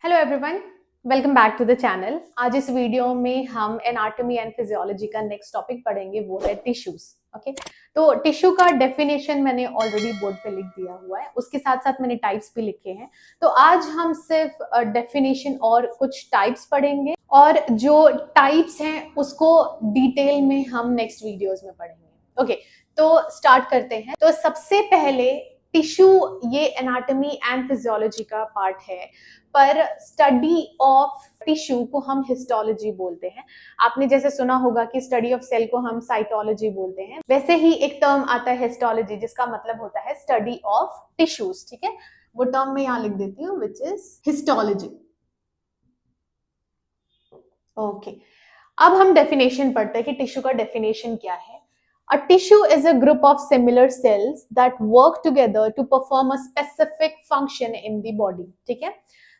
Hello everyone, welcome back to the channel. आज इस video में हम एनाटॉमी एंड फिजियोलॉजी का नेक्स्ट टॉपिक पढ़ेंगे, वो है टिश्यूज। ओके, तो टिश्यू का डेफिनेशन मैंने ऑलरेडी बोर्ड पे लिख दिया हुआ है, उसके साथ साथ मैंने टाइप्स भी लिखे हैं। तो आज हम सिर्फ डेफिनेशन और कुछ टाइप्स पढ़ेंगे, और जो टाइप्स हैं उसको डिटेल में हम नेक्स्ट वीडियोज में पढ़ेंगे। ओके, तो स्टार्ट करते हैं। तो सबसे पहले टिश्यू ये एनाटॉमी एंड फिजियोलॉजी का पार्ट है, पर स्टडी ऑफ टिश्यू को हम हिस्टोलॉजी बोलते हैं। आपने जैसे सुना होगा कि स्टडी ऑफ सेल को हम साइटोलॉजी बोलते हैं, वैसे ही एक टर्म आता है हिस्टोलॉजी, जिसका मतलब होता है स्टडी ऑफ टिश्यूज। ठीक है, वो टर्म मैं यहाँ लिख देती हूँ, विच इज हिस्टोलॉजी। ओके, अब हम डेफिनेशन पढ़ते हैं कि टिश्यू का डेफिनेशन क्या है। A tissue is a group of similar cells that work together to perform a specific function in the body। ठीक है,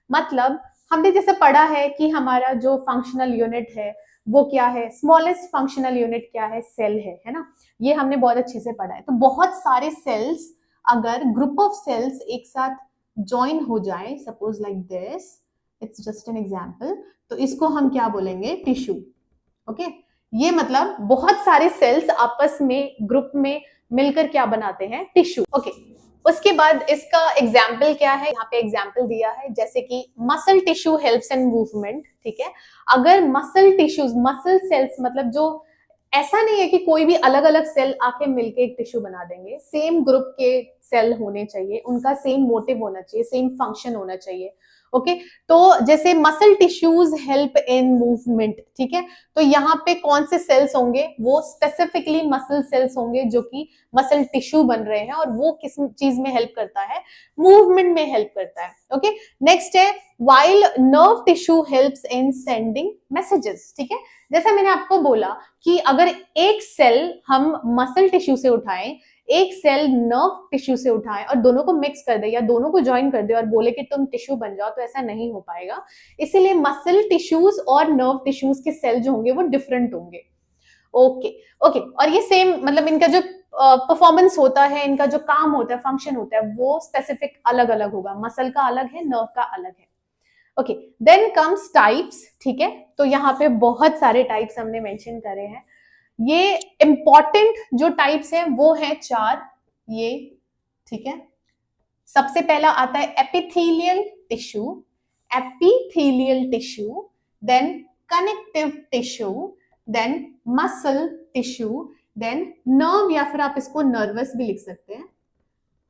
मतलब हमने जैसे पढ़ा है कि हमारा जो फंक्शनल यूनिट है वो क्या है, स्मॉलेस्ट फंक्शनल यूनिट क्या है, सेल है ना। ये हमने बहुत अच्छे से पढ़ा है। तो बहुत सारे सेल्स, अगर ग्रुप ऑफ सेल्स एक साथ ज्वाइन हो जाए, suppose like this, it's just an example, तो इसको हम क्या बोलेंगे, टिश्यू। ओके, ये मतलब बहुत सारे सेल्स आपस में ग्रुप में मिलकर क्या बनाते हैं, टिश्यू। ओके, उसके बाद इसका एग्जाम्पल क्या है, यहाँ पे एग्जाम्पल दिया है जैसे कि muscle tissue helps in movement. ठीक है, अगर मसल टिश्यूज, मसल सेल्स मतलब जो, ऐसा नहीं है कि कोई भी अलग अलग सेल आके मिलके एक टिश्यू बना देंगे, सेम ग्रुप के सेल होने चाहिए, उनका सेम मोटिव होना चाहिए, सेम फंक्शन होना चाहिए। ओके, तो जैसे muscle tissues help in movement. ठीक है, तो यहाँ पे कौन से सेल्स होंगे, वो स्पेसिफिकली मसल सेल्स होंगे जो कि मसल टिश्यू बन रहे हैं, और वो किस चीज में हेल्प करता है, मूवमेंट में हेल्प करता है। ओके, नेक्स्ट है while nerve tissue helps in sending messages. ठीक है, जैसा मैंने आपको बोला कि अगर एक सेल हम मसल टिश्यू से उठाएं, एक सेल नर्व टिश्यू से उठाएं और दोनों को मिक्स कर दे या दोनों को ज्वाइन कर दे और बोले कि तुम टिश्यू बन जाओ, तो ऐसा नहीं हो पाएगा। इसीलिए मसल टिश्यूज और नर्व टिश्यूज के सेल जो होंगे वो डिफरेंट होंगे। ओके ओके, और ये सेम मतलब इनका जो परफॉर्मेंस होता है, इनका जो काम होता है, फंक्शन होता है, वो स्पेसिफिक अलग अलग होगा। मसल का अलग है, नर्व का अलग है। Okay, then comes types. ठीक है, तो यहाँ पे बहुत सारे टाइप्स हमने मेंशन करे हैं। ये इंपॉर्टेंट जो टाइप्स हैं वो हैं 4 ये। ठीक है, सबसे पहला आता है epithelial tissue, epithelial tissue, then connective tissue, then muscle tissue, then nerve, या फिर आप इसको नर्वस भी लिख सकते हैं,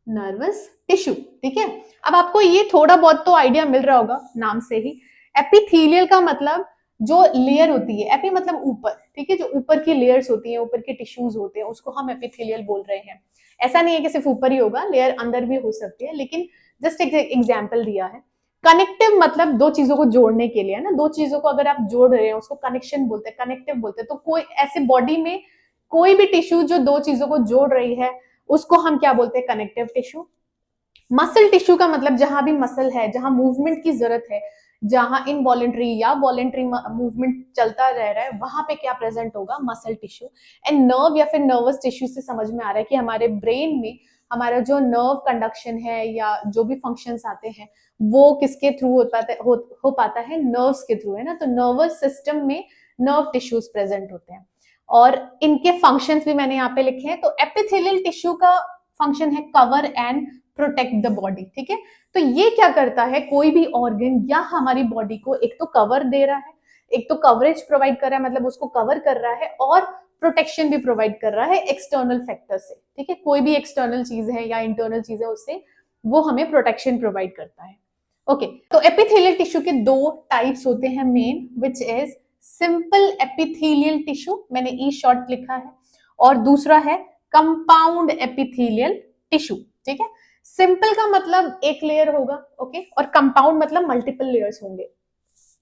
नर्वस टिश्यू। ठीक है, अब आपको ये थोड़ा बहुत तो आइडिया मिल रहा होगा नाम से ही। एपिथेलियल का मतलब जो लेयर होती है, एपी मतलब ऊपर, ठीक है, जो ऊपर की लेयर्स होती हैं, ऊपर के टिश्यूज होते हैं, उसको हम एपिथेलियल बोल रहे हैं। ऐसा नहीं है कि सिर्फ ऊपर ही होगा, लेयर अंदर भी हो सकती है, लेकिन जस्ट एक एग्जाम्पल दिया है। कनेक्टिव मतलब दो चीजों को जोड़ने के लिए, ना, दो चीजों को अगर आप जोड़ रहे हैं उसको कनेक्शन बोलते हैं, कनेक्टिव बोलते हैं। तो कोई ऐसे बॉडी में कोई भी टिश्यू जो दो चीजों को जोड़ रही है, उसको हम क्या बोलते हैं, कनेक्टिव टिश्यू। मसल टिश्यू का मतलब जहां भी मसल है, जहां मूवमेंट की जरूरत है, जहां इनवॉलेंट्री या वॉलेंट्री मूवमेंट चलता रह रहा है, वहां पे क्या प्रेजेंट होगा, मसल टिश्यू। एंड नर्व या फिर नर्वस टिश्यू से समझ में आ रहा है कि हमारे ब्रेन में हमारा जो नर्व कंडक्शन है या जो भी फंक्शंस आते हैं वो किसके थ्रू हो पाता है, नर्व्स के थ्रू, है ना। तो नर्वस सिस्टम में नर्व टिश्यूज प्रेजेंट होते हैं, और इनके फंक्शंस भी मैंने यहाँ पे लिखे हैं। तो एपिथेलियल टिश्यू का फंक्शन है cover and protect the body. ठीक है, तो ये क्या करता है, कोई भी ऑर्गन या हमारी बॉडी को एक तो कवर दे रहा है, एक तो कवरेज प्रोवाइड कर रहा है, मतलब उसको कवर कर रहा है, और प्रोटेक्शन भी प्रोवाइड कर रहा है एक्सटर्नल फैक्टर से। ठीक है, कोई भी एक्सटर्नल चीज है या इंटरनल चीज है, उससे वो हमें प्रोटेक्शन प्रोवाइड करता है। ओके, तो एपिथेलियल टिश्यू के 2 टाइप्स होते हैं main, which is simple epithelial tissue, मैंने ई शॉर्ट लिखा है, और दूसरा है कंपाउंड एपिथेलियल टिश्यू। ठीक है, सिंपल का मतलब एक लेयर होगा, ओके, और कंपाउंड मतलब मल्टीपल लेयर्स होंगे।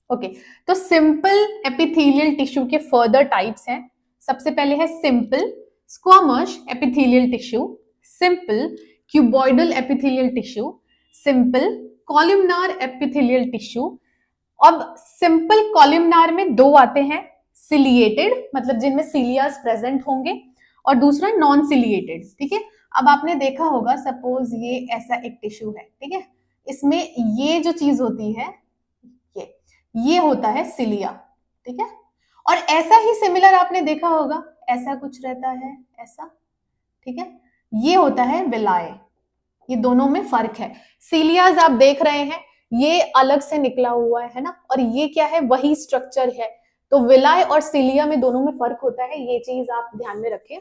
ओके, तो सिंपल एपिथेलियल टिश्यू के फर्दर टाइप्स हैं। सबसे पहले है simple squamous epithelial tissue, simple cuboidal epithelial tissue, simple columnar epithelial tissue. अब सिंपल कॉलमनार में 2 आते हैं, सिलिएटेड मतलब जिनमें सिलियास प्रेजेंट होंगे, और दूसरा नॉन सिलिएटेड। ठीक है, अब आपने देखा होगा, सपोज ये ऐसा एक टिश्यू है, ठीक है, इसमें ये जो चीज होती है ये होता है सिलिया, ठीक है। और ऐसा ही सिमिलर आपने देखा होगा, ऐसा कुछ रहता है ऐसा, ठीक है, ये होता है विलाय। ये दोनों में फर्क है। सीलियाज आप देख रहे हैं ये अलग से निकला हुआ है ना, और ये क्या है, वही स्ट्रक्चर है। तो विलाय और सिलिया में दोनों में फर्क होता है, ये चीज आप ध्यान में रखें।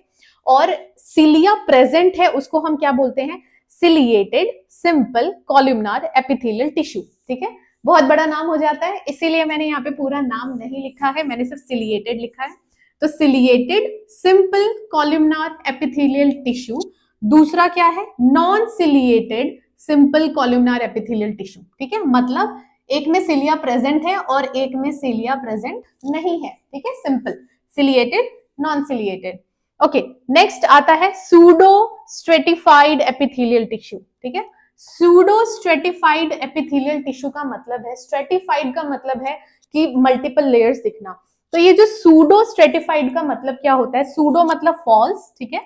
और सिलिया प्रेजेंट है उसको हम क्या बोलते हैं, ciliated simple columnar epithelial tissue, ठीक है। बहुत बड़ा नाम हो जाता है, इसीलिए मैंने यहाँ पे पूरा नाम नहीं लिखा है, मैंने सिर्फ सिलिएटेड लिखा है। तो ciliated simple columnar epithelial tissue. दूसरा क्या है, non ciliated simple columnar epithelial tissue, ठीक है। मतलब एक में सिलिया प्रेजेंट है और एक में सिलिया प्रेजेंट नहीं है, ठीक है। Simple, ciliated, non ciliated. Okay, next आता है सूडो स्ट्रेटिफाइड एपिथेलियल टिश्यू, ठीक है। सूडो स्ट्रेटिफाइड एपिथेलियल टिश्यू का मतलब है, स्ट्रेटिफाइड का मतलब है कि मल्टीपल लेयर्स दिखना। तो ये जो सूडो स्ट्रेटिफाइड का मतलब क्या होता है, सूडो मतलब फॉल्स, ठीक है,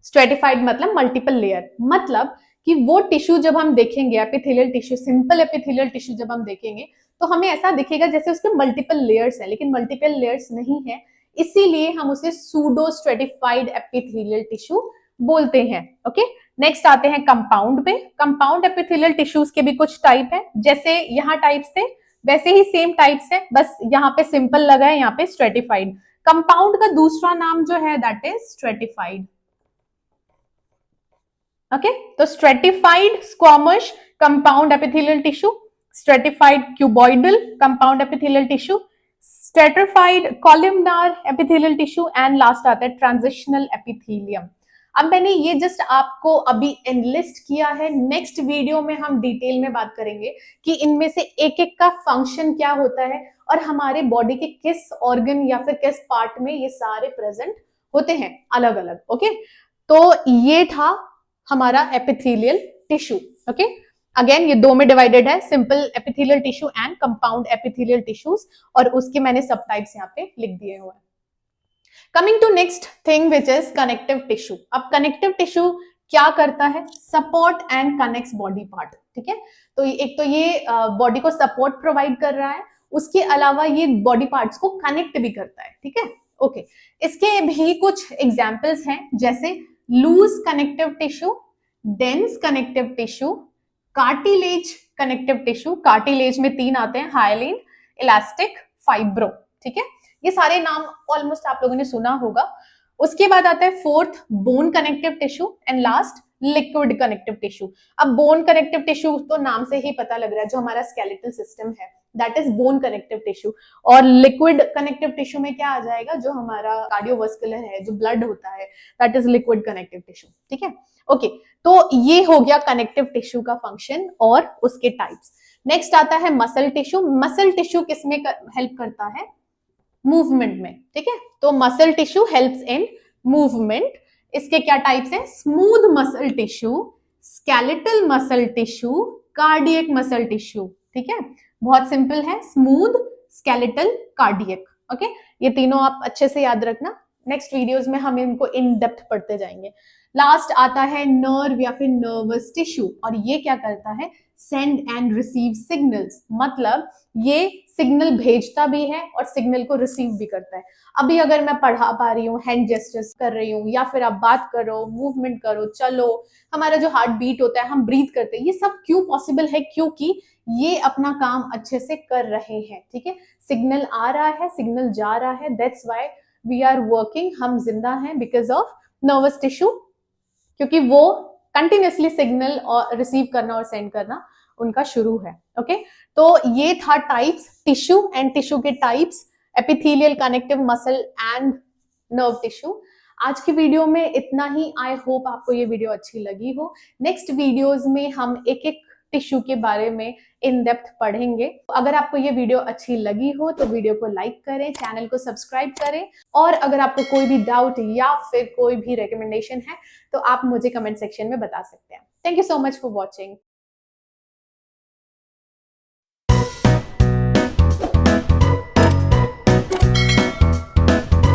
स्ट्रेटिफाइड मतलब मल्टीपल लेयर। मतलब कि वो टिश्यू जब हम देखेंगे, epithelial tissue, simple epithelial tissue जब हम देखेंगे तो हमें ऐसा दिखेगा जैसे उसके मल्टीपल लेयर्स है, लेकिन मल्टीपल लेयर्स नहीं है, इसीलिए हम उसे सूडो स्ट्रेटिफाइड एपिथेलियल टिश्यू बोलते हैं। ओके, नेक्स्ट आते हैं कंपाउंड पे। कंपाउंड एपिथेलियल टिश्यूज के भी कुछ टाइप है, जैसे यहाँ टाइप्स थे वैसे ही सेम टाइप्स है, बस यहाँ पे सिंपल लगा है, यहाँ पे स्ट्रेटिफाइड। कंपाउंड का दूसरा नाम जो है दैट इज स्ट्रेटिफाइड। ओके, तो stratified squamous compound epithelial tissue, stratified cuboidal compound epithelial tissue, stratified columnar epithelial tissue, and last आता है ट्रांजिशनल एपिथेलियम। अब मैंने ये जस्ट आपको अभी एनलिस्ट किया है, नेक्स्ट वीडियो में हम डिटेल में बात करेंगे कि इनमें से एक एक का फंक्शन क्या होता है और हमारे बॉडी के किस ऑर्गन या फिर किस पार्ट में ये सारे प्रेजेंट होते हैं अलग अलग। ओके, तो ये था हमारा एपिथेलियल टिश्यू। ओके, अगेन ये दो में डिवाइडेड है, simple epithelial tissue and compound epithelial tissues, और उसके मैंने सब टाइप्स यहाँ पे लिख दिए हुए हैं। Coming to next thing which is connective tissue. अब कनेक्टिव टिश्यू क्या करता है, support and connects body part, ठीक है। तो एक तो ये बॉडी को सपोर्ट प्रोवाइड कर रहा है, उसके अलावा ये बॉडी पार्ट्स को कनेक्ट भी करता है, ठीक है। ओके, इसके भी कुछ एग्जांपल्स हैं, जैसे loose connective tissue, dense connective tissue, cartilage connective tissue. Cartilage में तीन आते हैं, हाइलिन, इलास्टिक, फाइब्रो, ठीक है। ये सारे नाम ऑलमोस्ट आप लोगों ने सुना होगा। उसके बाद आता है fourth bone connective tissue, and last liquid connective tissue. अब बोन कनेक्टिव टिश्यू तो नाम से ही पता लग रहा है, जो हमारा स्केलेटल सिस्टम है that is bone connective tissue. और लिक्विड कनेक्टिव टिश्यू में क्या आ जाएगा, जो हमारा कार्डियोवास्कुलर है, जो ब्लड होता है, that is liquid connective tissue, ठीक है। ओके, तो ये हो गया कनेक्टिव टिश्यू का फंक्शन और उसके टाइप्स। नेक्स्ट आता है मसल टिश्यू। मसल टिश्यू किसमें हेल्प करता है, मूवमेंट में, ठीक है। तो muscle tissue helps in movement. इसके क्या टाइप्स हैं, smooth muscle tissue, skeletal muscle tissue, cardiac muscle tissue, ठीक है। बहुत सिंपल है, स्मूथ, स्केलेटल, कार्डियक। ओके, ये तीनों आप अच्छे से याद रखना, नेक्स्ट वीडियोस में हम इनको इन डेप्थ पढ़ते जाएंगे। लास्ट आता है नर्व या फिर नर्वस टिश्यू, और ये क्या करता है, सेंड एंड रिसीव सिग्नल्स। मतलब ये सिग्नल भेजता भी है और सिग्नल को रिसीव भी करता है। अभी अगर मैं पढ़ा पा रही हूँ, हैंड जेस्टर्स कर रही हूँ, या फिर आप बात करो, मूवमेंट करो, चलो, हमारा जो हार्ट बीट होता है, हम ब्रीथ करते हैं, ये सब क्यों पॉसिबल है, क्योंकि ये अपना काम अच्छे से कर रहे हैं, ठीक है। सिग्नल आ रहा है, सिग्नल जा रहा है, that's why we are working, हम जिंदा हैं बिकॉज ऑफ नर्वस टिश्यू, क्योंकि वो कंटिन्यूसली सिग्नल और रिसीव करना और सेंड करना उनका शुरू है। ओके, तो ये था टाइप्स टिश्यू एंड टिश्यू के types, epithelial, connective, muscle and nerve tissue. आज की वीडियो में इतना ही। आई होप आपको ये वीडियो अच्छी लगी हो। नेक्स्ट वीडियोस में हम एक एक टिश्यू के बारे में इन डेप्थ पढ़ेंगे। अगर आपको ये वीडियो अच्छी लगी हो तो वीडियो को लाइक करें, चैनल को सब्सक्राइब करें, और अगर आपको कोई भी डाउट या फिर कोई भी रिकमेंडेशन है तो आप मुझे कमेंट सेक्शन में बता सकते हैं। Thank you so much for watching.